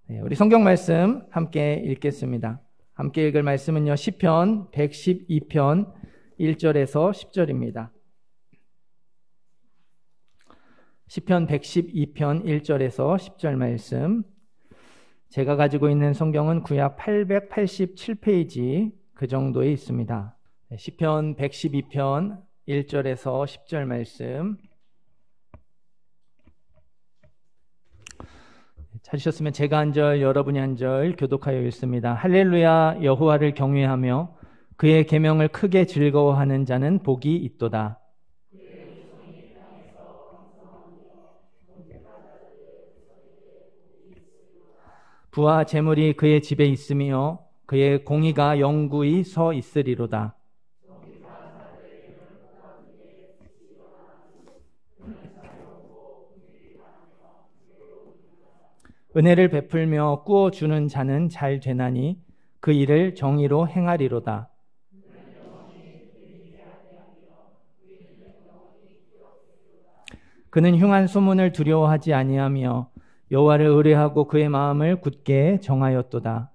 네, 우리 성경 말씀 함께 읽겠습니다. 함께 읽을 말씀은요, 시편 112편 1절에서 10절입니다. 시편 112편 1절에서 10절 말씀. 제가 가지고 있는 성경은 구약 887페이지 그 정도에 있습니다. 시편 112편 1절에서 10절 말씀. 찾으셨으면 제가 한 절, 여러분이 한 절 교독하여 읽습니다. 할렐루야, 여호와를 경외하며 그의 계명을 크게 즐거워하는 자는 복이 있도다. 부와 재물이 그의 집에 있으며 그의 공의가 영구히 서 있으리로다. 은혜를 베풀며 꾸어주는 자는 잘 되나니 그 일을 정의로 행하리로다. 그는 흉한 소문을 두려워하지 아니하며 여호와를 의뢰하고 그의 마음을 굳게 정하였도다.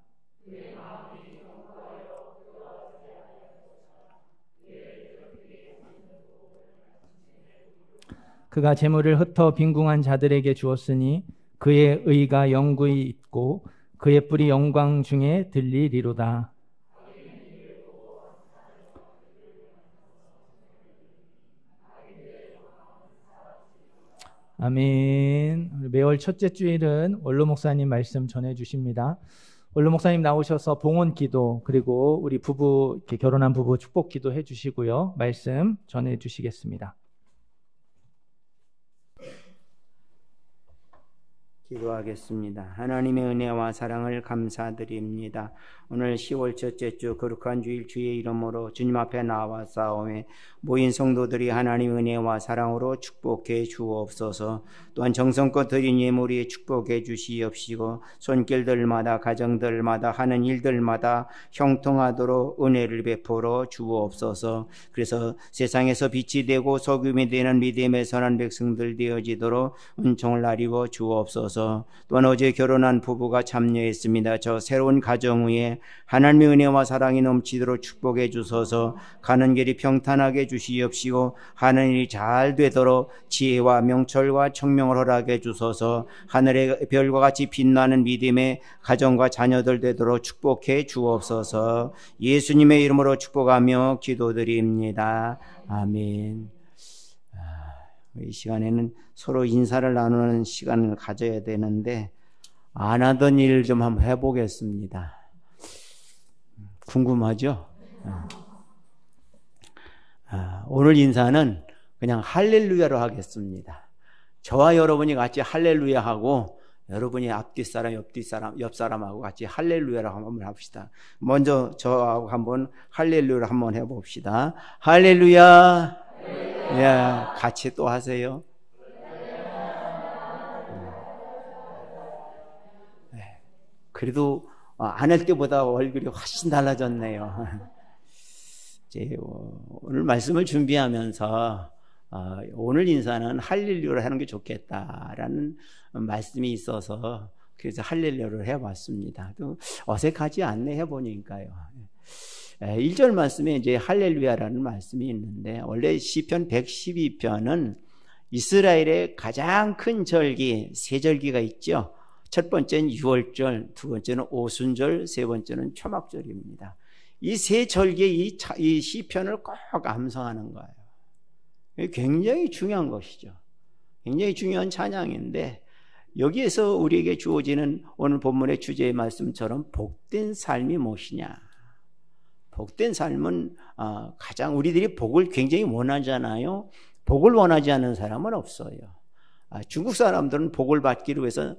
그가 재물을 흩어 빈궁한 자들에게 주었으니 그의 의가 영구히 있고 그의 뿔이 영광 중에 들리리로다. 아멘. 매월 첫째 주일은 원로 목사님 말씀 전해주십니다. 원로 목사님 나오셔서 봉헌 기도, 그리고 우리 부부, 이렇게 결혼한 부부 축복 기도 해주시고요. 말씀 전해주시겠습니다. 기도하겠습니다. 하나님의 은혜와 사랑을 감사드립니다. 오늘 10월 첫째 주 거룩한 주일 주의 이름으로 주님 앞에 나와 싸움에 모인 성도들이 하나님의 은혜와 사랑으로 축복해 주옵소서. 또한 정성껏 드린 예물이 축복해 주시옵시고 손길들마다 가정들마다 하는 일들마다 형통하도록 은혜를 베풀어 주옵소서. 그래서 세상에서 빛이 되고 소금이 되는 믿음의 선한 백성들 되어지도록 은총을 나리워 주옵소서. 또한 어제 결혼한 부부가 참여했습니다. 저 새로운 가정 위에 하나님의 은혜와 사랑이 넘치도록 축복해 주소서. 가는 길이 평탄하게 주시옵시고 하는 일이 잘 되도록 지혜와 명철과 청명을 허락해 주소서. 하늘의 별과 같이 빛나는 믿음의 가정과 자녀들 되도록 축복해 주옵소서. 예수님의 이름으로 축복하며 기도드립니다. 아멘. 이 시간에는 서로 인사를 나누는 시간을 가져야 되는데 안 하던 일 좀 한번 해보겠습니다. 궁금하죠? 오늘 인사는 그냥 할렐루야로 하겠습니다. 저와 여러분이 같이 할렐루야 하고 여러분이 앞뒤 사람, 옆 사람하고 같이 할렐루야라고 한번 합시다. 먼저 저하고 한번 할렐루야를 한번 해봅시다. 할렐루야. 예, 같이 또 하세요. 네. 그래도 안 할 때보다 얼굴이 훨씬 달라졌네요. 이제 오늘 말씀을 준비하면서 오늘 인사는 할렐루야를 하는 게 좋겠다라는 말씀이 있어서 그래서 할렐루야를 해봤습니다. 또 어색하지 않네 해보니까요. 1절 말씀에 이제 할렐루야라는 말씀이 있는데 원래 시편 112편은 이스라엘의 가장 큰 절기 세 절기가 있죠. 첫 번째는 유월절, 두 번째는 오순절, 세 번째는 초막절입니다. 이 세 절기의 이 시편을 꼭 암송하는 거예요. 굉장히 중요한 것이죠. 굉장히 중요한 찬양인데 여기에서 우리에게 주어지는 오늘 본문의 주제의 말씀처럼 복된 삶이 무엇이냐. 복된 삶은 가장 우리들이 복을 굉장히 원하잖아요. 복을 원하지 않는 사람은 없어요. 중국 사람들은 복을 받기 위해서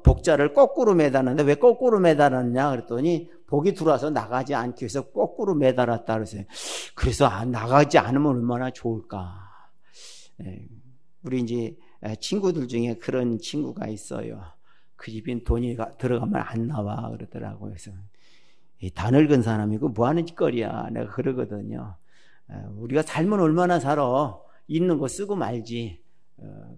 복자를 거꾸로 매달았는데 왜 거꾸로 매달았냐 그랬더니 복이 들어와서 나가지 않기 위해서 거꾸로 매달았다 그랬어요. 그래서 나가지 않으면 얼마나 좋을까. 우리 이제 친구들 중에 그런 친구가 있어요. 그 집엔 돈이 들어가면 안 나와 그러더라고요. 그래서 다 늙은 사람이고 뭐하는 짓거리야 내가 그러거든요. 우리가 살면 얼마나 살아. 있는 거 쓰고 말지.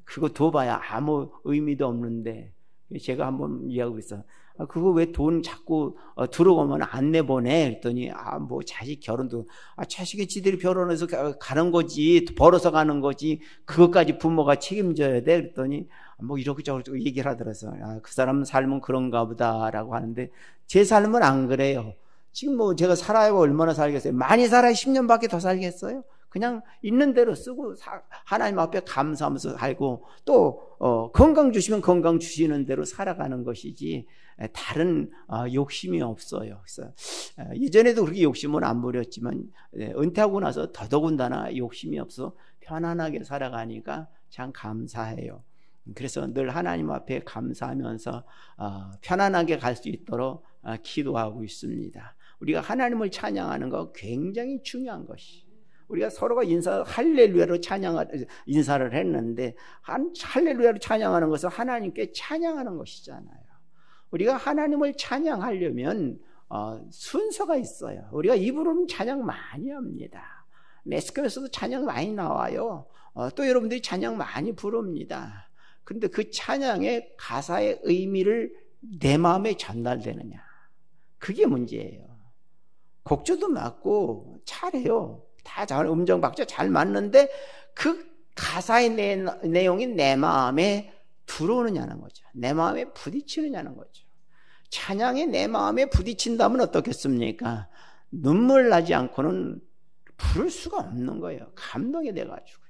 그거 둬봐야 아무 의미도 없는데 제가 한번 이야기하고 있어. 그거 왜 돈 자꾸 들어오면 안 내보내? 그랬더니 뭐 자식 결혼도 자식이 지들이 결혼해서 가는 거지, 벌어서 가는 거지, 그것까지 부모가 책임져야 돼? 그랬더니 뭐 이렇게저렇게 얘기를 하더라고요. 그 사람 삶은 그런가 보다라고 하는데 제 삶은 안 그래요. 지금 뭐 제가 살아야 얼마나 살겠어요? 많이 살아야 10년밖에 더 살겠어요? 그냥 있는 대로 쓰고 하나님 앞에 감사하면서 살고 또 건강 주시면 건강 주시는 대로 살아가는 것이지 다른 욕심이 없어요. 그래서 예전에도 그렇게 욕심은 안 부렸지만 은퇴하고 나서 더더군다나 욕심이 없어 편안하게 살아가니까 참 감사해요. 그래서 늘 하나님 앞에 감사하면서 편안하게 갈 수 있도록 기도하고 있습니다. 우리가 하나님을 찬양하는 거 굉장히 중요한 것이. 우리가 서로가 할렐루야로 인사를 했는데 할렐루야로 찬양하는 것은 하나님께 찬양하는 것이잖아요. 우리가 하나님을 찬양하려면 순서가 있어요. 우리가 입으로는 찬양 많이 합니다. 매스컴에서도 찬양 많이 나와요. 또 여러분들이 찬양 많이 부릅니다. 그런데 그 찬양의 가사의 의미를 내 마음에 전달되느냐, 그게 문제예요. 곡조도 맞고 잘해요. 다 잘, 음정 박자 잘 맞는데 그 가사의 내용이 내 마음에 들어오느냐는 거죠. 내 마음에 부딪히느냐는 거죠. 찬양이 내 마음에 부딪힌다면 어떻겠습니까? 눈물 나지 않고는 부를 수가 없는 거예요. 감동이 돼가지고요.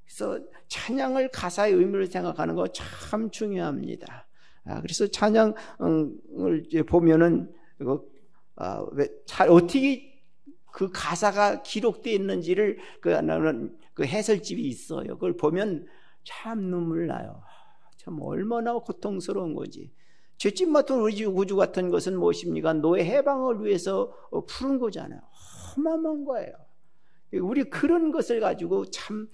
그래서 찬양을 가사의 의미를 생각하는 거 참 중요합니다. 그래서 찬양을 보면은 어떻게 그 가사가 기록되어 있는지를 그 해설집이 있어요. 그걸 보면 참 눈물 나요. 참 얼마나 고통스러운 거지. 죄짓 맡은 우리 구주 같은 것은 무엇입니까? 너의 해방을 위해서 푸른 거잖아요. 험한 거예요. 우리 그런 것을 가지고 참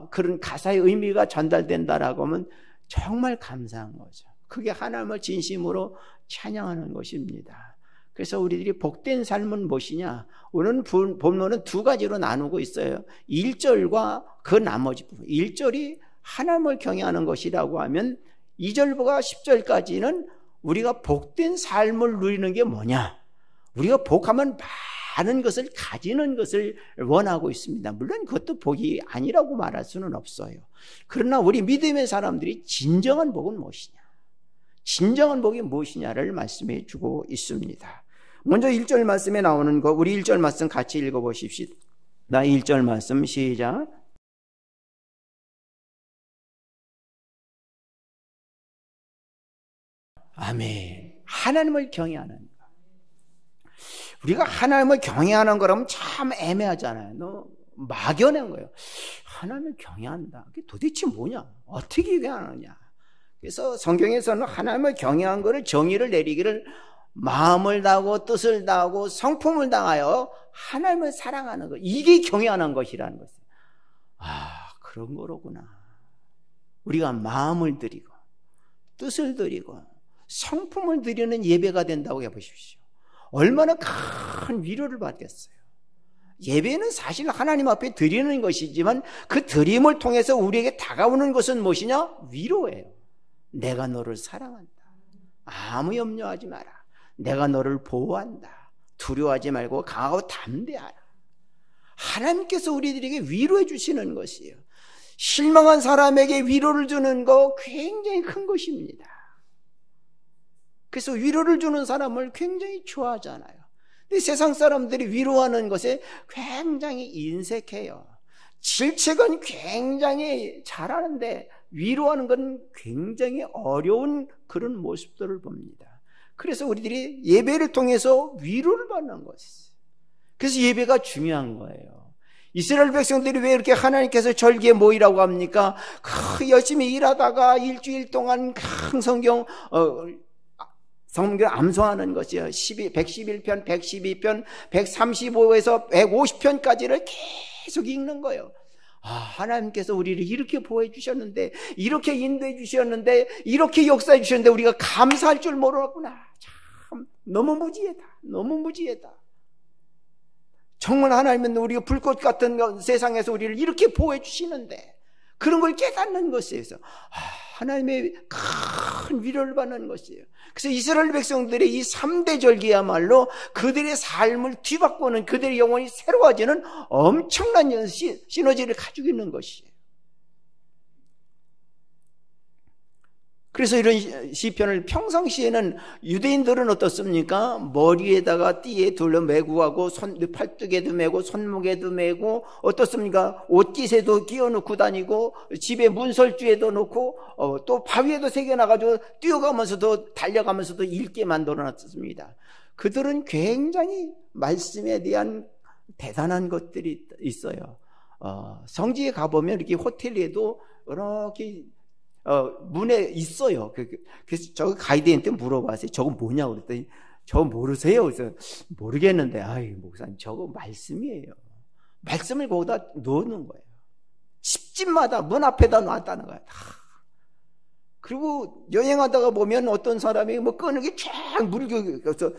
그런 가사의 의미가 전달된다라고 하면 정말 감사한 거죠. 그게 하나님을 진심으로 찬양하는 것입니다. 그래서 우리들이 복된 삶은 무엇이냐? 오늘 본문은 두 가지로 나누고 있어요. 1절과 그 나머지 부분. 1절이 하나님을 경외하는 것이라고 하면 2절부터 10절까지는 우리가 복된 삶을 누리는 게 뭐냐? 우리가 복하면 많은 것을 가지는 것을 원하고 있습니다. 물론 그것도 복이 아니라고 말할 수는 없어요. 그러나 우리 믿음의 사람들이 진정한 복은 무엇이냐? 진정한 복이 무엇이냐를 말씀해 주고 있습니다. 먼저 1절 말씀에 나오는 거, 우리 1절 말씀 같이 읽어보십시오. 나 1절 말씀 시작. 아멘. 하나님을 경외하는 거. 우리가 하나님을 경외하는 거라면 참 애매하잖아요. 너무 막연한 거예요. 하나님을 경외한다. 그게 도대체 뭐냐? 어떻게 경외하느냐? 그래서 성경에서는 하나님을 경외한 것을 정의를 내리기를 마음을 다하고 뜻을 다하고 성품을 다하여 하나님을 사랑하는 것, 이게 경외하는 것이라는 것이에요. 그런 거로구나. 우리가 마음을 드리고 뜻을 드리고 성품을 드리는 예배가 된다고 해보십시오. 얼마나 큰 위로를 받겠어요. 예배는 사실 하나님 앞에 드리는 것이지만 그 드림을 통해서 우리에게 다가오는 것은 무엇이냐? 위로예요. 내가 너를 사랑한다. 아무 염려하지 마라. 내가 너를 보호한다. 두려워하지 말고 강하고 담대하라. 하나님께서 우리들에게 위로해 주시는 것이에요. 실망한 사람에게 위로를 주는 거 굉장히 큰 것입니다. 그래서 위로를 주는 사람을 굉장히 좋아하잖아요. 근데 세상 사람들이 위로하는 것에 굉장히 인색해요. 질책은 굉장히 잘하는데 위로하는 건 굉장히 어려운 그런 모습들을 봅니다. 그래서 우리들이 예배를 통해서 위로를 받는 것이에요. 그래서 예배가 중요한 거예요. 이스라엘 백성들이 왜 이렇게 하나님께서 절기에 모이라고 합니까? 열심히 일하다가 일주일 동안 큰 성경 암송하는 것이요. 111편, 112편, 135에서 150편까지를 계속 읽는 거예요. 하나님께서 우리를 이렇게 보호해 주셨는데, 이렇게 인도해 주셨는데, 이렇게 역사해 주셨는데 우리가 감사할 줄 모르겠구나. 참 너무 무지하다. 너무 무지하다. 정말 하나님은 우리가 불꽃 같은 세상에서 우리를 이렇게 보호해 주시는데 그런 걸 깨닫는 것이에요. 하나님의 큰 위로를 받는 것이에요. 그래서 이스라엘 백성들의 이 3대 절기야말로 그들의 삶을 뒤바꾸는, 그들의 영혼이 새로워지는 엄청난 시너지를 가지고 있는 것이에요. 그래서 이런 시편을 평상시에는 유대인들은 어떻습니까? 머리에다가 띠에 둘러 매고 하고 팔뚝에도 매고 손목에도 매고 어떻습니까? 옷깃에도 끼워놓고 다니고 집에 문설주에도 놓고 또 바위에도 새겨놔가지고 뛰어가면서도 달려가면서도 읽게 만들어놨습니다. 그들은 굉장히 말씀에 대한 대단한 것들이 있어요. 성지에 가보면 이렇게 호텔에도 이렇게 문에 있어요. 그래서 저 가이드한테 물어봤어요. 저거 뭐냐고 그랬더니 저거 모르세요? 그래서 모르겠는데, 아이 목사님 저거 말씀이에요. 말씀을 거기다 넣는 거예요. 집집마다 문 앞에다 놨다는 거예요. 그리고 여행하다가 보면 어떤 사람이 뭐 끈을 쫙 물고, 그래서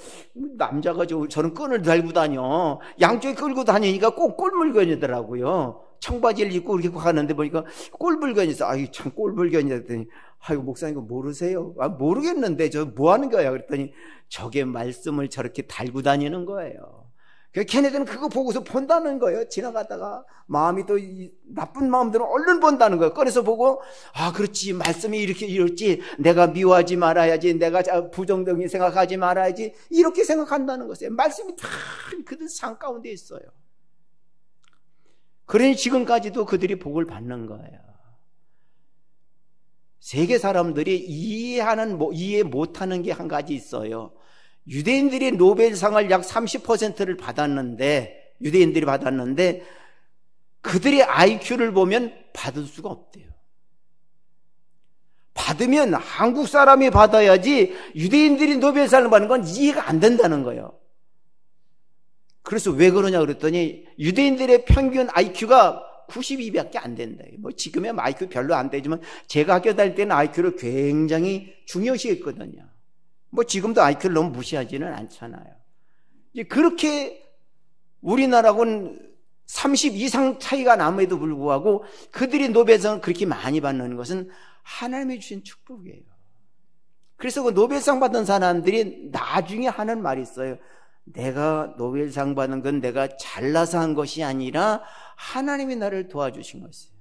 남자가 저는 끈을 달고 다녀. 양쪽에 끌고 다니니까 꼭 꼴물건이더라고요. 청바지를 입고 이렇게 가는데 보니까 꼴불견이 있어. 아유, 참 꼴불견이다 했더니, 아이고, 목사님 이거 모르세요? 모르겠는데 저 뭐 하는 거야? 그랬더니 저게 말씀을 저렇게 달고 다니는 거예요. 걔네들은 그거 보고서 본다는 거예요. 지나가다가 마음이 또 나쁜 마음들은 얼른 본다는 거예요. 꺼내서 보고, 아, 그렇지. 말씀이 이렇게 이렇지. 내가 미워하지 말아야지. 내가 부정적인 생각하지 말아야지. 이렇게 생각한다는 것이에요. 말씀이 다 그들 삶 가운데 있어요. 그러니 지금까지도 그들이 복을 받는 거예요. 세계 사람들이 이해 못하는 게 한 가지 있어요. 유대인들이 노벨상을 약 30%를 받았는데, 유대인들이 받았는데, 그들의 IQ를 보면 받을 수가 없대요. 받으면 한국 사람이 받아야지 유대인들이 노벨상을 받는 건 이해가 안 된다는 거예요. 그래서 왜 그러냐 그랬더니 유대인들의 평균 IQ가 92밖에 안 된다. 뭐 지금의 IQ 별로 안 되지만 제가 학교 다닐 때는 IQ를 굉장히 중요시했거든요. 뭐 지금도 IQ를 너무 무시하지는 않잖아요. 이제 그렇게 우리나라하고는 30 이상 차이가 남에도 불구하고 그들이 노벨상을 그렇게 많이 받는 것은 하나님이 주신 축복이에요. 그래서 그 노벨상 받은 사람들이 나중에 하는 말이 있어요. 내가 노벨상 받은 건 내가 잘나서 한 것이 아니라 하나님이 나를 도와주신 것이에요.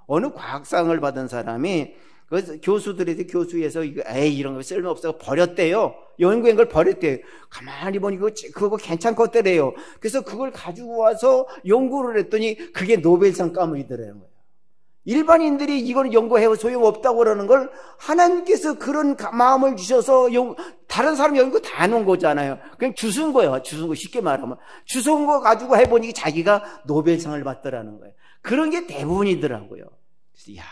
어느 과학상을 받은 사람이 그 교수들에서 교수에서 이런 거 쓸모없어서 버렸대요. 연구한 걸 버렸대요. 가만히 보니 그거 괜찮겠더래요. 그래서 그걸 가지고 와서 연구를 했더니 그게 노벨상 까물이더래요. 일반인들이 이걸 연구해도 소용없다고 그러는 걸 하나님께서 그런 마음을 주셔서 다른 사람 연구 다 해놓은 거잖아요. 그냥 주순 거예요. 주순 거 쉽게 말하면. 주순 거 가지고 해보니 자기가 노벨상을 받더라는 거예요. 그런 게 대부분이더라고요. 그래서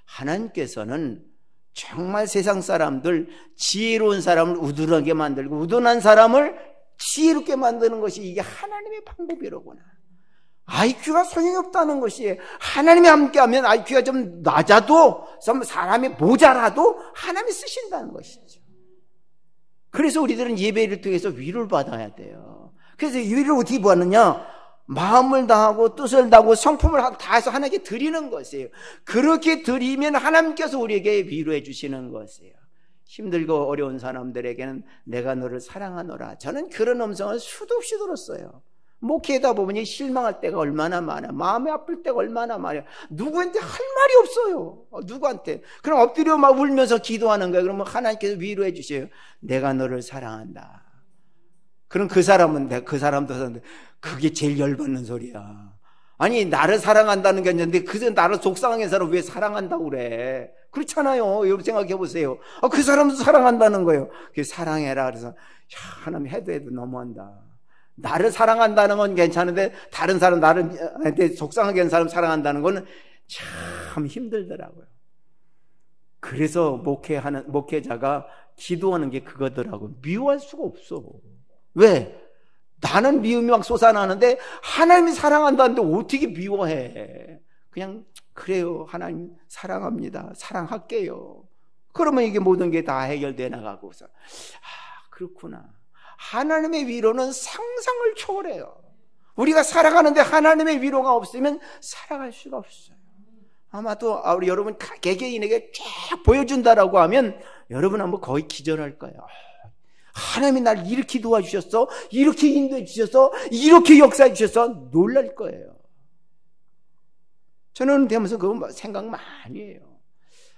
하나님께서는 정말 세상 사람들, 지혜로운 사람을 우둔하게 만들고 우둔한 사람을 지혜롭게 만드는 것이 이게 하나님의 방법이로구나. IQ가 소용이 없다는 것이에요. 하나님이 함께하면 IQ가 좀 낮아도, 사람이 모자라도 하나님이 쓰신다는 것이죠. 그래서 우리들은 예배를 통해서 위로를 받아야 돼요. 그래서 위로를 어떻게 받느냐? 마음을 다하고 뜻을 다하고 성품을 다해서 하나님께 드리는 것이에요. 그렇게 드리면 하나님께서 우리에게 위로해 주시는 것이에요. 힘들고 어려운 사람들에게는 내가 너를 사랑하노라. 저는 그런 음성을 수도 없이 들었어요. 목회하다 보면 실망할 때가 얼마나 많아. 마음이 아플 때가 얼마나 많아요. 누구한테 할 말이 없어요. 누구한테. 그럼 엎드려 막 울면서 기도하는 거예요. 그러면 하나님께서 위로해 주세요. 내가 너를 사랑한다. 그럼 그 사람은 그 사람도 그게 제일 열받는 소리야. 아니 나를 사랑한다는 게 있는데 나를 속상한 사람 왜 사랑한다고 그래. 그렇잖아요. 여러분 생각해 보세요. 그 사람도 사랑한다는 거예요. 사랑해라. 그래서 하나님 해도 너무한다. 나를 사랑한다는 건 괜찮은데 다른 사람 나한테 속상하게 하는 사람 사랑한다는 건 참 힘들더라고요. 그래서 목회자가 기도하는 게 그거더라고요. 미워할 수가 없어. 왜? 나는 미움이 막 솟아나는데 하나님이 사랑한다는데 어떻게 미워해? 그냥 그래요. 하나님 사랑합니다. 사랑할게요. 그러면 이게 모든 게 다 해결돼 나가고서 그렇구나. 하나님의 위로는 상상을 초월해요. 우리가 살아가는데 하나님의 위로가 없으면 살아갈 수가 없어요. 아마도 우리 여러분 개개인에게 쫙 보여준다라고 하면 여러분 한번 거의 기절할 거예요. 하나님이 날 이렇게 도와주셨어, 이렇게 인도해 주셔서, 이렇게 역사해 주셔서 놀랄 거예요. 저는 되면서 그거 생각 많이 해요.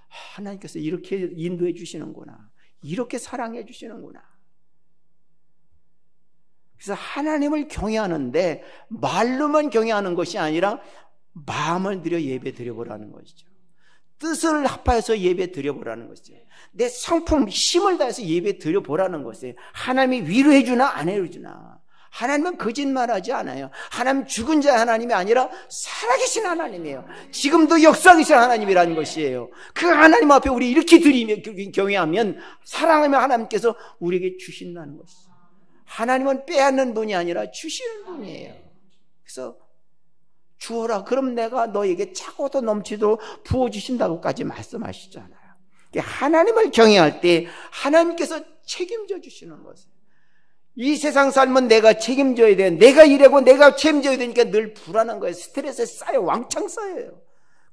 하나님께서 이렇게 인도해 주시는구나, 이렇게 사랑해 주시는구나. 그래서 하나님을 경외하는데 말로만 경외하는 것이 아니라 마음을 들여 예배 드려보라는 것이죠. 뜻을 합하여서 예배 드려보라는 것이죠. 내 성품, 힘을 다해서 예배 드려보라는 것이에요. 하나님이 위로해 주나 안 해주나. 하나님은 거짓말하지 않아요. 하나님 죽은 자 하나님이 아니라 살아계신 하나님이에요. 지금도 역사하신 하나님이라는 것이에요. 그 하나님 앞에 우리 이렇게 드리며 경외하면 사랑하며 하나님께서 우리에게 주신다는 것이죠. 하나님은 빼앗는 분이 아니라 주시는 분이에요. 그래서 주어라, 그럼 내가 너에게 차고도 넘치도록 부어주신다고까지 말씀하시잖아요. 하나님을 경외할 때 하나님께서 책임져 주시는 것이에요. 이 세상 삶은 내가 책임져야 돼. 내가 일하고 내가 책임져야 되니까 늘 불안한 거예요. 스트레스에 쌓여 왕창 쌓여요.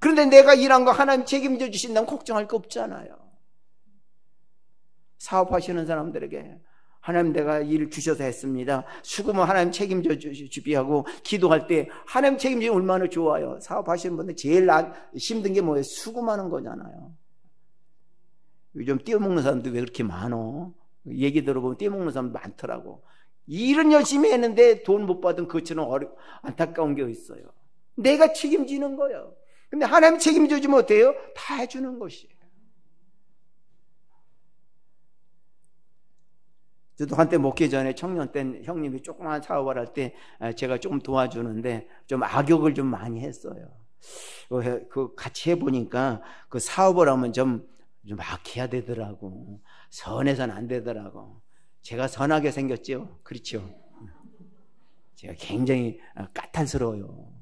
그런데 내가 일한 거 하나님 책임져 주신다면 걱정할 거 없잖아요. 사업하시는 사람들에게 하나님 내가 일 주셔서 했습니다. 수고면 하나님 책임져 주비하고 기도할 때 하나님 책임지면 얼마나 좋아요. 사업하시는 분들 제일 힘든 게 뭐예요? 수고하는 거잖아요. 요즘 떼어먹는 사람들 왜 그렇게 많어? 얘기 들어보면 떼어먹는 사람 많더라고. 일은 열심히 했는데 돈 못 받은 그처럼 안타까운 게 있어요. 내가 책임지는 거예요. 근데 하나님 책임져 주면 어때요? 다 해주는 것이에요. 저도 한때 목회 전에 청년 때 형님이 조그만 사업을 할 때 제가 조금 도와주는데 좀 악역을 좀 많이 했어요. 그 같이 해보니까 그 사업을 하면 좀 악해야 되더라고. 선해서는 안 되더라고. 제가 선하게 생겼죠? 그렇죠. 제가 굉장히 까탈스러워요.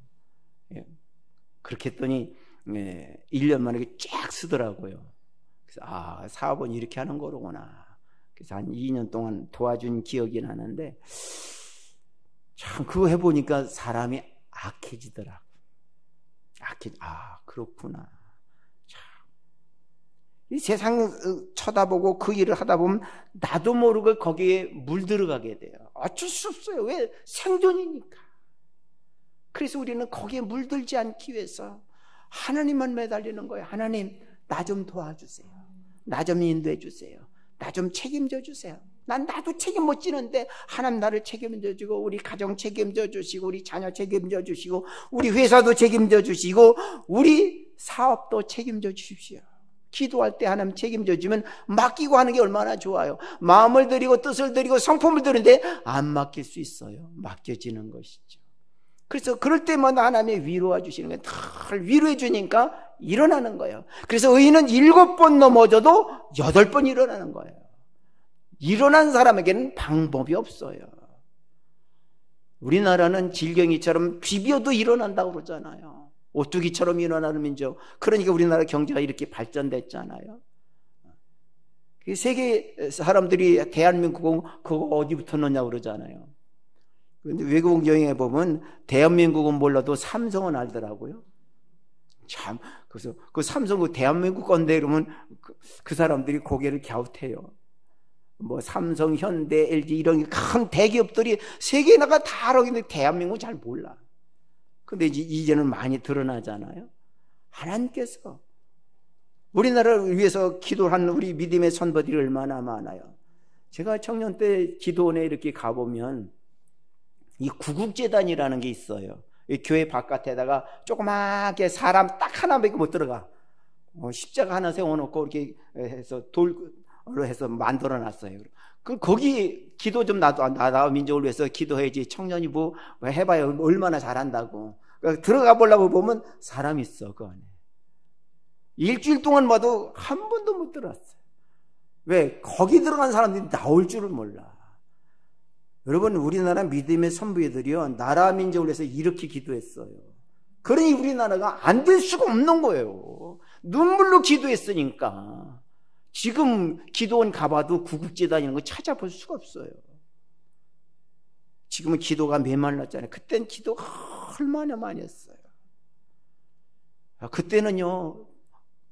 그렇게 했더니 1년 만에 쫙 쓰더라고요. 그래서 사업은 이렇게 하는 거로구나. 그래서 한 2년 동안 도와준 기억이 나는데 참 그거 해보니까 사람이 악해지더라고. 그렇구나. 참. 이 세상 쳐다보고 그 일을 하다 보면 나도 모르게 거기에 물들어가게 돼요. 어쩔 수 없어요. 왜? 생존이니까. 그래서 우리는 거기에 물들지 않기 위해서 하나님만 매달리는 거예요. 하나님, 나 좀 도와주세요. 나 좀 인도해 주세요. 나 좀 책임져 주세요. 나도 책임 못 지는데 하나님 나를 책임져 주고 우리 가정 책임져 주시고 우리 자녀 책임져 주시고 우리 회사도 책임져 주시고 우리 사업도 책임져 주십시오. 기도할 때 하나님 책임져 주면 맡기고 하는 게 얼마나 좋아요. 마음을 드리고 뜻을 드리고 성품을 드리는데 안 맡길 수 있어요. 맡겨지는 것이죠. 그래서 그럴 때마다 하나님의 위로해 주시는 거예요. 늘 위로해 주니까 일어나는 거예요. 그래서 의인은 7번 넘어져도 8번 일어나는 거예요. 일어난 사람에게는 방법이 없어요. 우리나라는 질경이처럼 비벼도 일어난다고 그러잖아요. 오뚜기처럼 일어나는 민족. 그러니까 우리나라 경제가 이렇게 발전됐잖아요. 세계 사람들이 대한민국은 그거 어디 붙었느냐고 그러잖아요. 그런데 외국 여행해 보면 대한민국은 몰라도 삼성은 알더라고요. 참, 그래서 그 삼성 그 대한민국 건데 그러면 그 사람들이 고개를 갸웃해요. 뭐 삼성, 현대, LG 이런 큰 대기업들이 세계에 나가 다 알고 있는데 대한민국은 잘 몰라. 근데 이제는 많이 드러나잖아요. 하나님께서 우리나라를 위해서 기도하는 우리 믿음의 선배들이 얼마나 많아요. 제가 청년 때 기도원에 이렇게 가보면 이 구국재단이라는 게 있어요. 이 교회 바깥에다가 조그맣게 사람 딱 하나밖에 못 들어가. 십자가 하나 세워놓고 이렇게 해서 돌로 해서 만들어 놨어요. 거기 기도 좀 나도 민족을 위해서 기도해야지. 청년이 뭐 해봐야 얼마나 잘한다고. 들어가 보려고 보면 사람 있어, 그 안에. 일주일 동안 봐도 한 번도 못 들어왔어요. 왜? 거기 들어간 사람들이 나올 줄을 몰라. 여러분, 우리나라 믿음의 선부들이요, 나라 민족을 위해서 이렇게 기도했어요. 그러니 우리나라가 안 될 수가 없는 거예요. 눈물로 기도했으니까. 지금 기도원 가봐도 구국재단이라는 거 찾아볼 수가 없어요. 지금은 기도가 메말랐잖아요. 그땐 기도 얼마나 많이 했어요. 그때는요,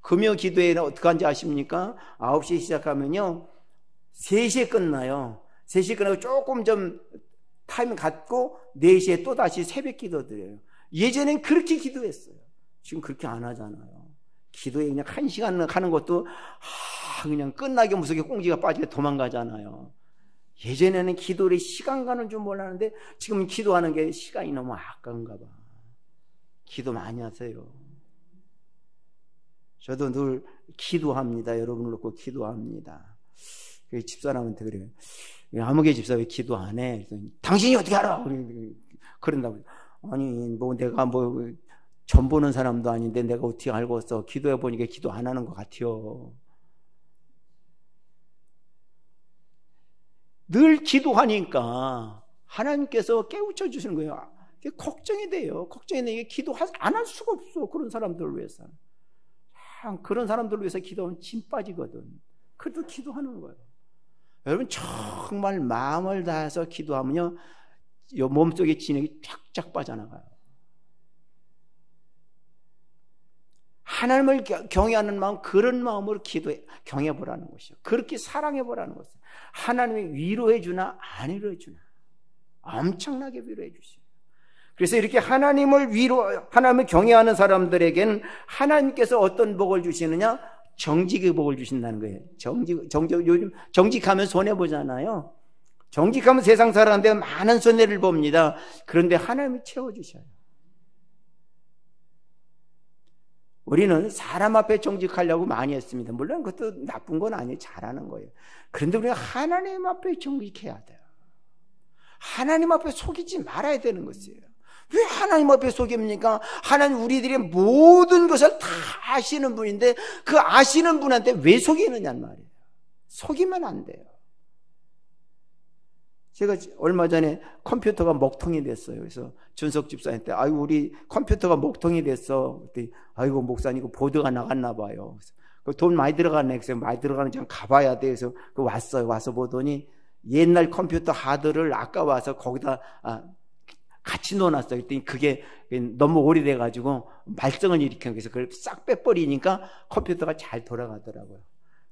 금요 기도회는 어떻게 하는지 아십니까? 9시에 시작하면요, 3시에 끝나요. 3시에 끝나고 조금 좀 타임 갖고 4시에 또 다시 새벽 기도 드려요. 예전엔 그렇게 기도했어요. 지금 그렇게 안 하잖아요. 기도에 그냥 1시간 하는 것도 그냥 끝나게 무섭게 꽁지가 빠지게 도망가잖아요. 예전에는 기도를 시간 가는 줄 몰랐는데 지금 기도하는 게 시간이 너무 아까운가 봐. 기도 많이 하세요. 저도 늘 기도합니다. 여러분을 놓고 기도합니다. 집사람한테 그래요. 아무개 집사 왜 기도 안 해? 당신이 어떻게 알아? 그런다고. 아니 뭐 내가 뭐 전 보는 사람도 아닌데 내가 어떻게 알고 있어? 기도해 보니까 기도 안 하는 것 같아요. 늘 기도하니까 하나님께서 깨우쳐 주시는 거예요. 걱정이 돼요. 걱정이 돼. 이게 기도 안 할 수가 없어. 그런 사람들을 위해서. 그런 사람들을 위해서 기도하면 진 빠지거든. 그래도 기도하는 거예요. 여러분 정말 마음을 다해서 기도하면요, 몸속에 진액이 쫙쫙 빠져나가요. 하나님을 경외하는 마음, 그런 마음으로 경외해 보라는 것이요. 그렇게 사랑해 보라는 것이요. 하나님이 위로해 주나 안 위로해 주나 엄청나게 위로해 주시요. 그래서 이렇게 하나님을 경외하는 사람들에게는 하나님께서 어떤 복을 주시느냐? 정직의 복을 주신다는 거예요. 요즘 정직하면 손해보잖아요. 정직하면 세상 사람한테 많은 손해를 봅니다. 그런데 하나님이 채워주셔요. 우리는 사람 앞에 정직하려고 많이 했습니다. 물론 그것도 나쁜 건 아니에요. 잘하는 거예요. 그런데 우리가 하나님 앞에 정직해야 돼요. 하나님 앞에 속이지 말아야 되는 것이에요. 왜 하나님 앞에 속입니까? 하나님 우리들의 모든 것을 다 아시는 분인데 그 아시는 분한테 왜 속이느냐는 말이에요. 속이면 안 돼요. 제가 얼마 전에 컴퓨터가 먹통이 됐어요. 그래서 준석 집사님한테 아이고 우리 컴퓨터가 먹통이 됐어. 그랬더니 아이고 목사님 이거 보드가 나갔나 봐요. 그래서 돈 많이 들어가네. 그래서 많이 들어가는지 한번 가봐야 돼. 그래서 왔어요. 와서 보더니 옛날 컴퓨터 하드를 아까워서 거기다 같이 넣어놨어요. 그랬더니 그게 너무 오래돼가지고 말썽을 일으켜. 그래서 그걸 싹 빼버리니까 컴퓨터가 잘 돌아가더라고요.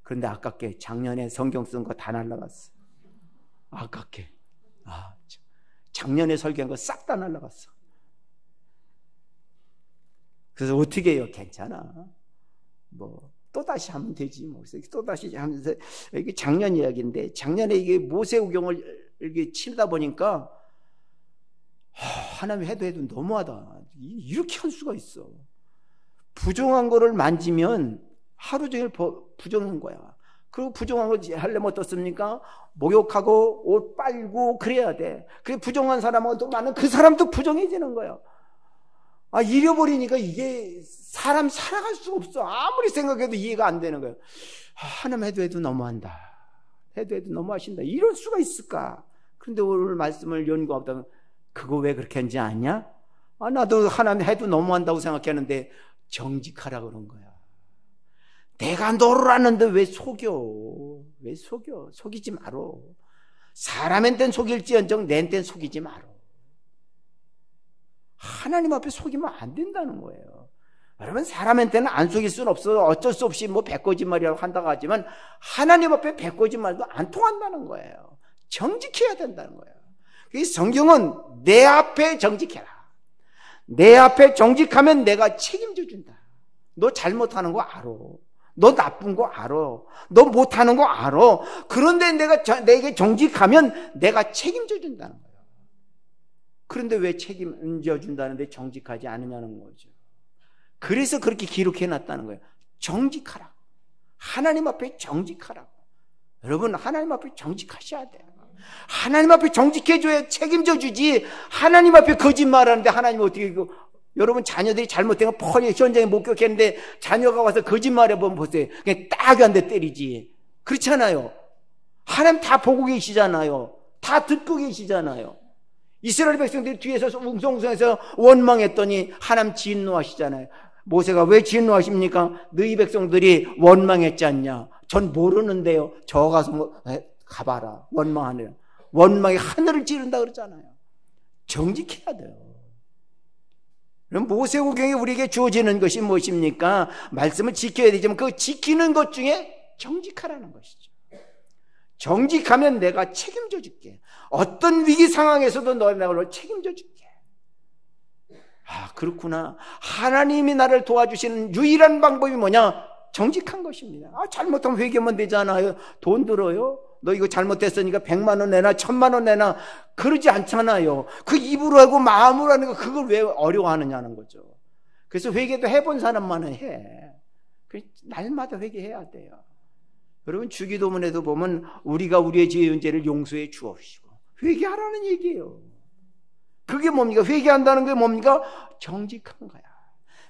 그런데 아깝게 작년에 성경 쓴 거 다 날라갔어. 아깝게. 작년에 설교한 거 싹 다 날라갔어. 그래서 어떻게 해요? 괜찮아. 뭐 또다시 하면 되지. 뭐 또다시 하면서 이게 작년 이야기인데 작년에 이게 모세오경을 이렇게 치다 보니까 하나님 해도 너무하다. 이렇게 할 수가 있어. 부정한 거를 만지면 하루 종일 부정한 거야. 그리고 부정한 거 하려면 어떻습니까? 목욕하고 옷 빨고 그래야 돼. 그래 부정한 사람하고 또 많은 그 사람도 부정해지는 거야. 잃어버리니까 이게 사람 살아갈 수가 없어. 아무리 생각해도 이해가 안 되는 거예요. 하나님 해도 너무한다. 해도 너무하신다. 이럴 수가 있을까? 그런데 오늘 말씀을 연구하다 그거 왜 그렇게 하는지 아냐? 나도 하나님 해도 너무한다고 생각했는데 정직하라 그런 거야. 내가 너를 아는데 왜 속여? 왜 속여? 속이지 마라. 사람한테는 속일지언정 내한테는 속이지 마라. 하나님 앞에 속이면 안 된다는 거예요. 여러분 사람한테는 안 속일 수는 없어. 어쩔 수 없이 뭐 백거짓말이라고 한다고 하지만 하나님 앞에 백거짓말도 안 통한다는 거예요. 정직해야 된다는 거예요. 그래서 성경은 내 앞에 정직해라. 내 앞에 정직하면 내가 책임져 준다. 너 잘못하는 거 알아. 너 나쁜 거 알아. 너 못하는 거 알아. 그런데 내게 정직하면 내가 책임져 준다는 거예요. 그런데 왜 책임져 준다는데 정직하지 않느냐는 거죠. 그래서 그렇게 기록해 놨다는 거예요. 정직하라. 하나님 앞에 정직하라고. 여러분 하나님 앞에 정직하셔야 돼요. 하나님 앞에 정직해줘야 책임져 주지. 하나님 앞에 거짓말하는데 하나님 어떻게 여러분 자녀들이 잘못된 거 뻔히 현장에 목격했는데 자녀가 와서 거짓말해 보면 보세요. 그냥 딱 한 대 때리지. 그렇잖아요. 하나님 다 보고 계시잖아요. 다 듣고 계시잖아요. 이스라엘 백성들이 뒤에서 웅성웅성해서 원망했더니 하나님 진노하시잖아요. 모세가 왜 진노하십니까? 너희 백성들이 원망했지 않냐? 전 모르는데요. 저 가서 가봐라. 원망하네요. 원망이 하늘을 찌른다 그러잖아요. 정직해야 돼요. 그럼 모세오경에 우리에게 주어지는 것이 무엇입니까? 말씀을 지켜야 되지만 그 지키는 것 중에 정직하라는 것이죠. 정직하면 내가 책임져 줄게. 어떤 위기 상황에서도 내가 책임져 줄게. 아, 그렇구나. 하나님이 나를 도와주시는 유일한 방법이 뭐냐? 정직한 것입니다. 아, 잘못하면 회개하면 되잖아요. 돈 들어요? 너 이거 잘못했으니까 100만 원 내놔, 1000만 원 내놔. 그러지 않잖아요. 그 입으로 하고 마음으로 하는 거, 그걸 왜 어려워하느냐는 거죠. 그래서 회개도 해본 사람만은 해. 날마다 회개해야 돼요. 여러분, 주기도문에도 보면 우리가 우리의 죄의 죄를 용서해 주옵시고 회개하라는 얘기예요. 그게 뭡니까? 회개한다는 게 뭡니까? 정직한 거야.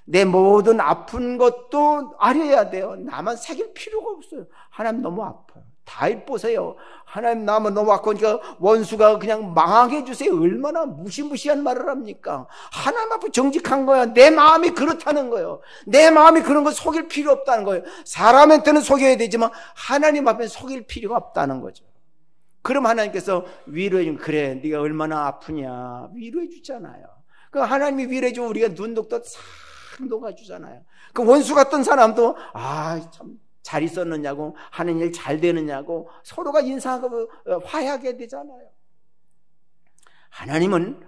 내 모든 아픈 것도 아려야 돼요. 나만 새길 필요가 없어요. 하나님 너무 아파요. 다 보세요. 하나님 나만 너무 아프니까 원수가 그냥 망하게 해주세요. 얼마나 무시무시한 말을 합니까? 하나님 앞에 정직한 거야. 내 마음이 그렇다는 거예요. 내 마음이 그런 거 속일 필요 없다는 거예요. 사람한테는 속여야 되지만 하나님 앞에 속일 필요가 없다는 거죠. 그럼 하나님께서 위로해 주면, 그래 네가 얼마나 아프냐 위로해 주잖아요. 그 하나님이 위로해 주면 우리가 눈독도 싹 녹아주잖아요. 그 원수 같던 사람도 참 잘 있었느냐고, 하는 일 잘 되느냐고 서로가 인사하고 화해하게 되잖아요. 하나님은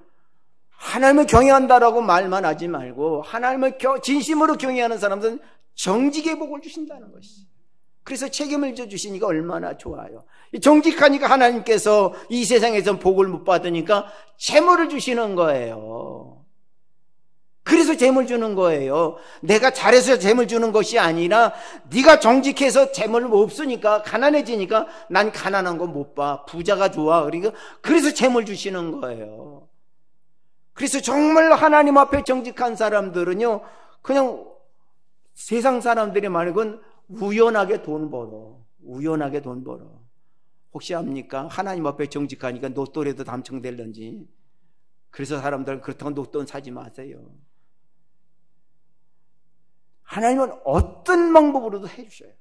하나님을 경외한다라고 말만 하지 말고 하나님을 진심으로 경외하는 사람들은 정직의 복을 주신다는 것이죠. 그래서 책임을 져주시니까 얼마나 좋아요. 정직하니까 하나님께서 이 세상에서 복을 못 받으니까 재물을 주시는 거예요. 그래서 재물 주는 거예요. 내가 잘해서 재물 주는 것이 아니라 네가 정직해서 재물 없으니까, 가난해지니까 난 가난한 거 못 봐. 부자가 좋아. 그러니까 그래서 재물 주시는 거예요. 그래서 정말 하나님 앞에 정직한 사람들은요, 그냥 세상 사람들이 말하건 우연하게 돈 벌어. 우연하게 돈 벌어. 혹시 압니까? 하나님 앞에 정직하니까 로또라도 당첨될런지. 그래서 사람들은 그렇다고 로또 사지 마세요. 하나님은 어떤 방법으로도 해주셔요.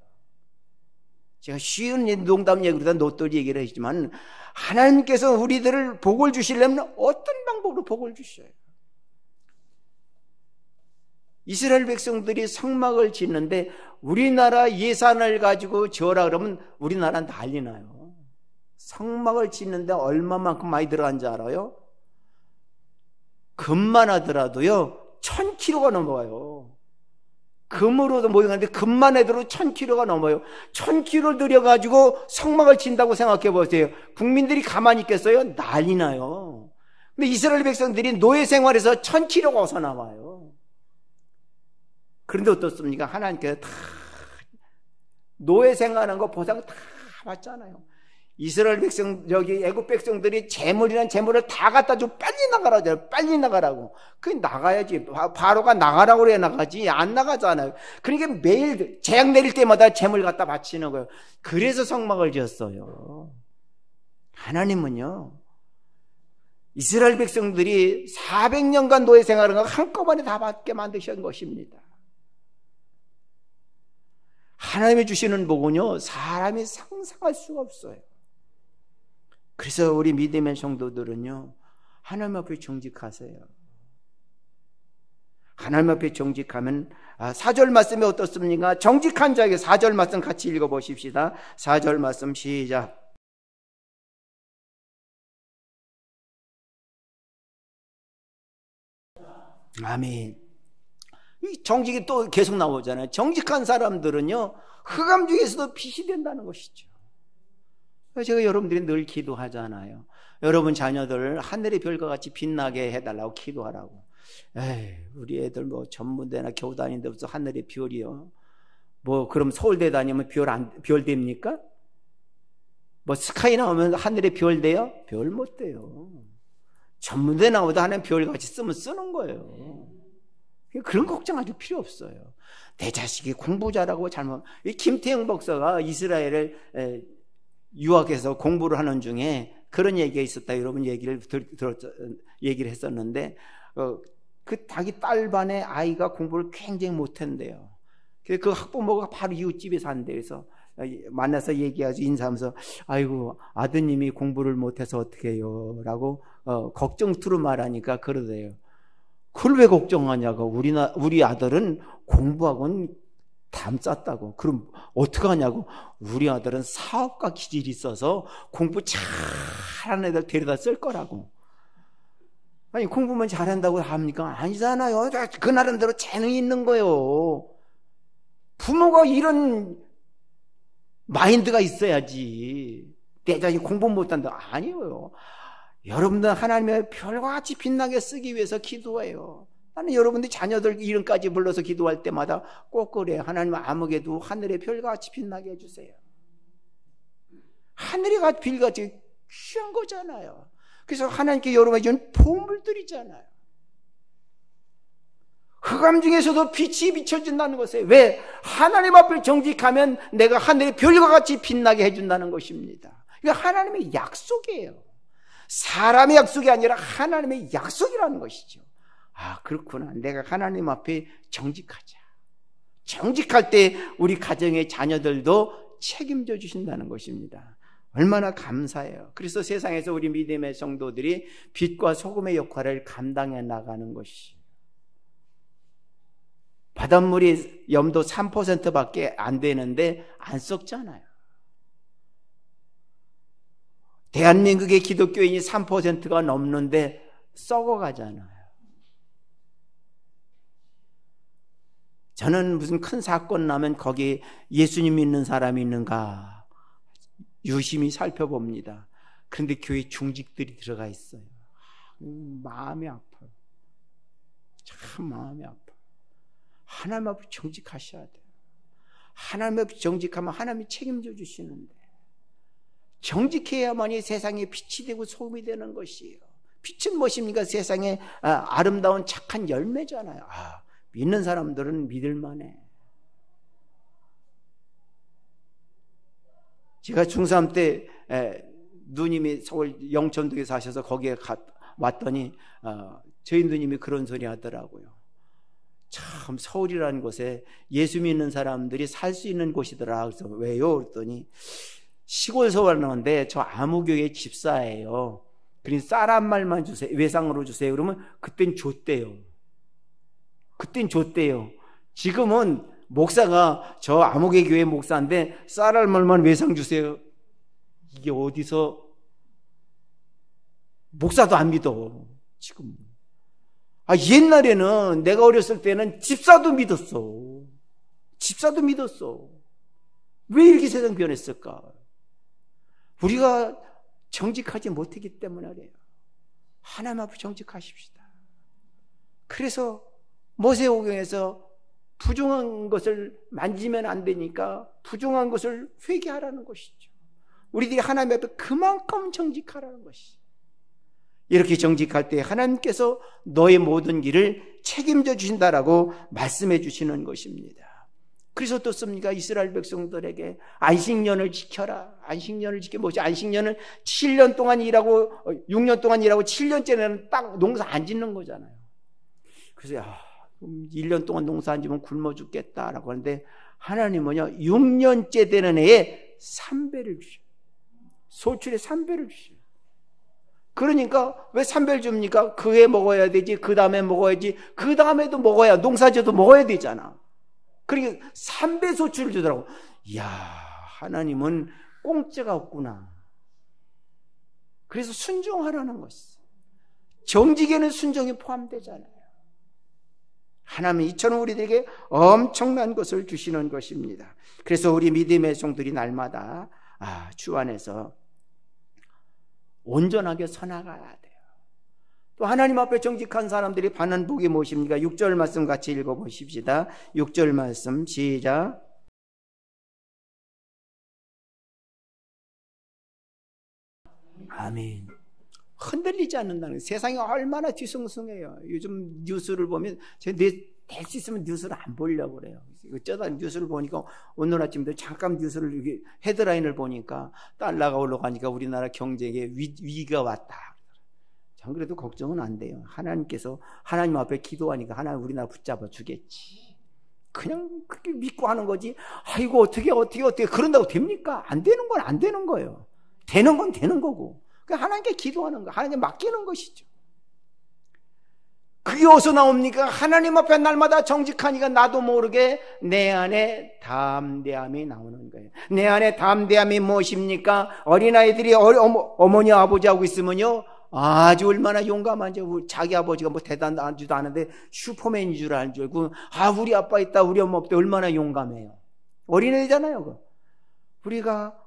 제가 쉬운 농담 얘기로다 로또 얘기를 했지만 하나님께서 우리들을 복을 주시려면 어떤 방법으로 복을 주셔요. 이스라엘 백성들이 성막을 짓는데 우리나라 예산을 가지고 지어라 그러면 우리나라 난리 나요. 성막을 짓는데 얼마만큼 많이 들어간지 알아요? 금만 하더라도요 1000kg가 넘어가요. 금으로도 모형하는데 금만 해도 1000kg가 넘어요. 1000kg 들여가지고 성막을 짓는다고 생각해 보세요. 국민들이 가만히 있겠어요? 난리 나요. 근데 이스라엘 백성들이 노예 생활에서 1000kg가 어디서 나와요? 그런데 어떻습니까? 하나님께서 다 노예 생활하는 거 보상 다 받잖아요. 이스라엘 백성, 애국 백성들이 재물이란 재물을 다 갖다 줘. 빨리 나가라고. 빨리 나가라고. 그게 나가야지. 바로가 나가라고 그래야 나가지. 안 나가잖아요. 그러니까 매일 재앙 내릴 때마다 재물 갖다 바치는 거예요. 그래서 성막을 지었어요. 하나님은요, 이스라엘 백성들이 400년간 노예 생활을 한꺼번에 다 받게 만드신 것입니다. 하나님이 주시는 복은요, 사람이 상상할 수가 없어요. 그래서 우리 믿음의 성도들은요, 하나님 앞에 정직하세요. 하나님 앞에 정직하면, 4절 말씀이 어떻습니까? 정직한 자에게 4절 말씀 같이 읽어보십시다. 4절 말씀 시작. 아멘. 이 정직이 또 계속 나오잖아요. 정직한 사람들은요, 흑암 중에서도 빛이 된다는 것이죠. 제가 여러분들이 늘 기도하잖아요. 여러분 자녀들 하늘의 별과 같이 빛나게 해달라고 기도하라고. 우리 애들 뭐 전문대나 겨우 다니는데 없어 하늘의 별이요. 뭐 그럼 서울대 다니면 별 됩니까? 뭐 스카이 나오면 하늘의 별 돼요? 별 못 돼요. 전문대 나오다 하는 별같이 쓰면 쓰는 거예요. 그런 걱정하실 필요 없어요. 내 자식이 공부 잘하고 잘못. 김태형 박사가 이스라엘을 유학해서 공부를 하는 중에 그런 얘기가 있었다. 여러분 얘기를 했었는데, 그 자기 딸 반의 아이가 공부를 굉장히 못한대요. 그 학부모가 바로 이웃집에 산대요. 그래서 만나서 얘기하죠. 인사하면서, 아이고, 아드님이 공부를 못해서 어떻게 해요? 라고, 걱정 투로 말하니까 그러대요. 그걸 왜 걱정하냐고. 우리 아들은 공부하고는 담 쌌다고. 그럼 어떡하냐고. 우리 아들은 사업가 기질이 있어서 공부 잘하는 애들 데려다 쓸 거라고. 아니, 공부만 잘한다고 합니까? 아니잖아요. 그 나름대로 재능이 있는 거예요. 부모가 이런 마인드가 있어야지. 내 자식이 공부 못한다. 아니에요. 여러분들 하나님의 별과 같이 빛나게 쓰기 위해서 기도해요. 나는 여러분들 자녀들 이름까지 불러서 기도할 때마다 꼭 그래요. 하나님 아무개도 하늘의 별과 같이 빛나게 해주세요. 하늘의 별같이 귀한 거잖아요. 그래서 하나님께 여러분에게 준 보물들이잖아요. 흑암 중에서도 빛이 비춰진다는 것이에요. 왜? 하나님 앞을 정직하면 내가 하늘의 별과 같이 빛나게 해준다는 것입니다. 이거 하나님의 약속이에요. 사람의 약속이 아니라 하나님의 약속이라는 것이죠. 아, 그렇구나. 내가 하나님 앞에 정직하자. 정직할 때 우리 가정의 자녀들도 책임져 주신다는 것입니다. 얼마나 감사해요. 그래서 세상에서 우리 믿음의 성도들이 빛과 소금의 역할을 감당해 나가는 것이. 바닷물이 염도 3%밖에 안 되는데 안 썩잖아요. 대한민국의 기독교인이 3%가 넘는데 썩어가잖아요. 저는 무슨 큰 사건 나면 거기 예수님 믿는 사람이 있는가 유심히 살펴봅니다. 그런데 교회 중직들이 들어가 있어요. 마음이 아파요. 참 마음이 아파요. 하나님 앞에 정직하셔야 돼요. 하나님 앞에 정직하면 하나님이 책임져 주시는데, 정직해야만이 세상에 빛이 되고 소금이 되는 것이에요. 빛은 무엇입니까? 세상에 아름다운 착한 열매잖아요. 믿는 사람들은 믿을만해. 제가 중3 때 누님이 서울 영천동에 사셔서 거기에 왔더니 저희 누님이 그런 소리 하더라고요. 참 서울이라는 곳에 예수 믿는 사람들이 살 수 있는 곳이더라. 그래서 왜요? 그랬더니 시골 서울하는데 저 아무교회 집사예요. 그러니 쌀 한 말만 주세요. 외상으로 주세요. 그러면 그땐 줬대요. 그땐 줬대요. 지금은 목사가 저 아무개 교회 목사인데 쌀 한 말만 외상 주세요. 이게 어디서 목사도 안 믿어. 지금. 옛날에는 내가 어렸을 때는 집사도 믿었어. 집사도 믿었어. 왜 이렇게 세상 변했을까? 우리가 정직하지 못했기 때문에 그래요. 하나님 앞에 정직하십시다. 그래서 모세오경에서 부정한 것을 만지면 안 되니까 부정한 것을 회개하라는 것이죠. 우리들이 하나님 앞에 그만큼 정직하라는 것이죠. 이렇게 정직할 때 하나님께서 너의 모든 길을 책임져 주신다라고 말씀해 주시는 것입니다. 그래서 어떻습니까? 이스라엘 백성들에게 안식년을 지켜라. 안식년을 지켜. 뭐지? 안식년은 7년 동안 일하고 6년 동안 일하고 7년째는 딱 농사 안 짓는 거잖아요. 그래서 1년 동안 농사 안 지면 굶어 죽겠다라고 하는데 하나님은요 6년째 되는 해에 3배를 주셔. 소출의 3배를 주셔. 그러니까 왜 3배를 줍니까? 그 해 먹어야 되지, 그 다음에 먹어야지, 그 다음에도 먹어야, 농사지어도 먹어야 되잖아. 그러니까 3배 소출을 주더라고. 이야, 하나님은 공짜가 없구나. 그래서 순종하라는 것이. 정직에는 순종이 포함되잖아요. 하나님은 이처럼 우리들에게 엄청난 것을 주시는 것입니다. 그래서 우리 믿음의 종들이 날마다 주 안에서 온전하게 서나가야 돼요. 또 하나님 앞에 정직한 사람들이 받는 복이 무엇입니까? 6절 말씀 같이 읽어보십시다. 6절 말씀 시작. 아멘. 흔들리지 않는다는, 세상이 얼마나 뒤숭숭해요. 요즘 뉴스를 보면 제가 될 수 있으면 뉴스를 안 보려고 그래요. 어쩌다 뉴스를 보니까 오늘 아침도 잠깐 뉴스를 이렇게 헤드라인을 보니까 달러가 올라가니까 우리나라 경제에 위기가 왔다. 전 그래도 걱정은 안 돼요. 하나님께서 하나님 앞에 기도하니까 하나님 우리나라 붙잡아 주겠지. 그냥 그렇게 믿고 하는 거지. 아이고 어떻게 그런다고 됩니까? 안 되는 건 안 되는 거예요. 되는 건 되는 거고. 하나님께 기도하는 거, 하나님께 맡기는 것이죠. 그게 어디서 나옵니까? 하나님 앞에 날마다 정직하니까 나도 모르게 내 안에 담대함이 나오는 거예요. 내 안에 담대함이 무엇입니까? 어린아이들이 어머니 아버지하고 있으면요, 아주 얼마나 용감한지. 자기 아버지가 뭐 대단하지도 않은데 슈퍼맨인 줄 알고, 우리 아빠 있다, 우리 엄마 없다, 얼마나 용감해요. 어린애잖아요. 그거. 우리가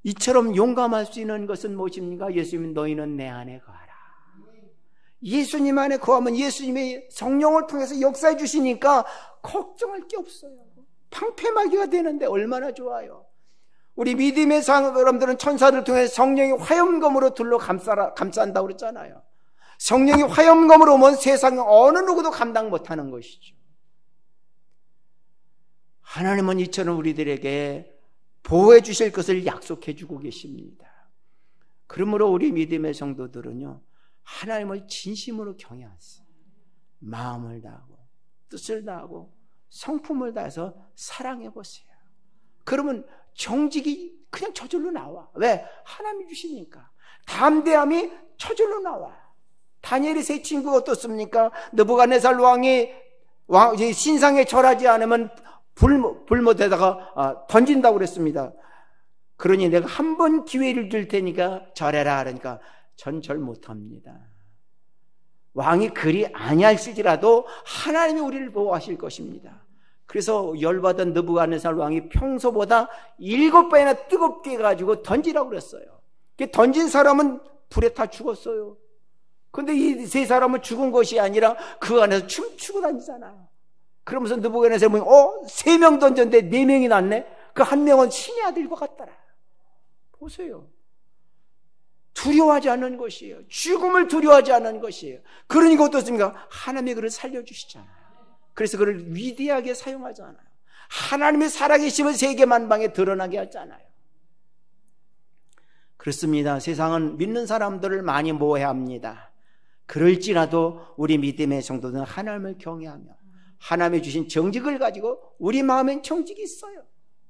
이처럼 용감할 수 있는 것은 무엇입니까? 예수님, 너희는 내 안에 거하라. 예수님 안에 거하면 예수님의 성령을 통해서 역사해 주시니까 걱정할 게 없어요. 방패막이가 되는데 얼마나 좋아요. 우리 믿음의 사람들은 천사를 통해서 성령이 화염검으로 둘러 감싼다고 그랬잖아요. 성령이 화염검으로 오면 세상 어느 누구도 감당 못하는 것이죠. 하나님은 이처럼 우리들에게 보호해 주실 것을 약속해 주고 계십니다. 그러므로 우리 믿음의 성도들은요, 하나님을 진심으로 경외하세요. 마음을 다하고 뜻을 다하고 성품을 다해서 사랑해 보세요. 그러면 정직이 그냥 저절로 나와. 왜? 하나님이 주시니까. 담대함이 저절로 나와. 다니엘의 세 친구가 어떻습니까? 느부갓네살 왕이 신상에 절하지 않으면 불못에다가 던진다고 그랬습니다. 그러니 내가 한 번 기회를 줄 테니까 절해라. 그러니까 전 절 못합니다. 왕이 그리 아니할지라도 하나님이 우리를 보호하실 것입니다. 그래서 열받은 느부갓네살 왕이 평소보다 7배나 뜨겁게 해가지고 던지라고 그랬어요. 던진 사람은 불에 타 죽었어요. 근데 이 세 사람은 죽은 것이 아니라 그 안에서 춤추고 다니잖아요. 그러면서 느부갓네살이 3명 던졌는데 4명이 났네? 그 한 명은 신의 아들과 같더라. 보세요. 두려워하지 않는 것이에요. 죽음을 두려워하지 않는 것이에요. 그러니까 어떻습니까? 하나님이 그를 살려주시잖아요. 그래서 그를 위대하게 사용하잖아요. 하나님의 살아계심을 세계 만방에 드러나게 하잖아요. 그렇습니다. 세상은 믿는 사람들을 많이 모해합니다. 그럴지라도 우리 믿음의 성도들은 하나님을 경외하며 하나님이 주신 정직을 가지고, 우리 마음엔 정직이 있어요.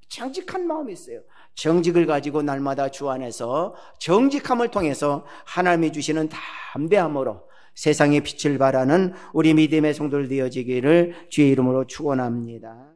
정직한 마음이 있어요. 정직을 가지고 날마다 주 안에서 정직함을 통해서 하나님이 주시는 담대함으로 세상의 빛을 발하는 우리 믿음의 성도들 되어지기를 주의 이름으로 축원합니다.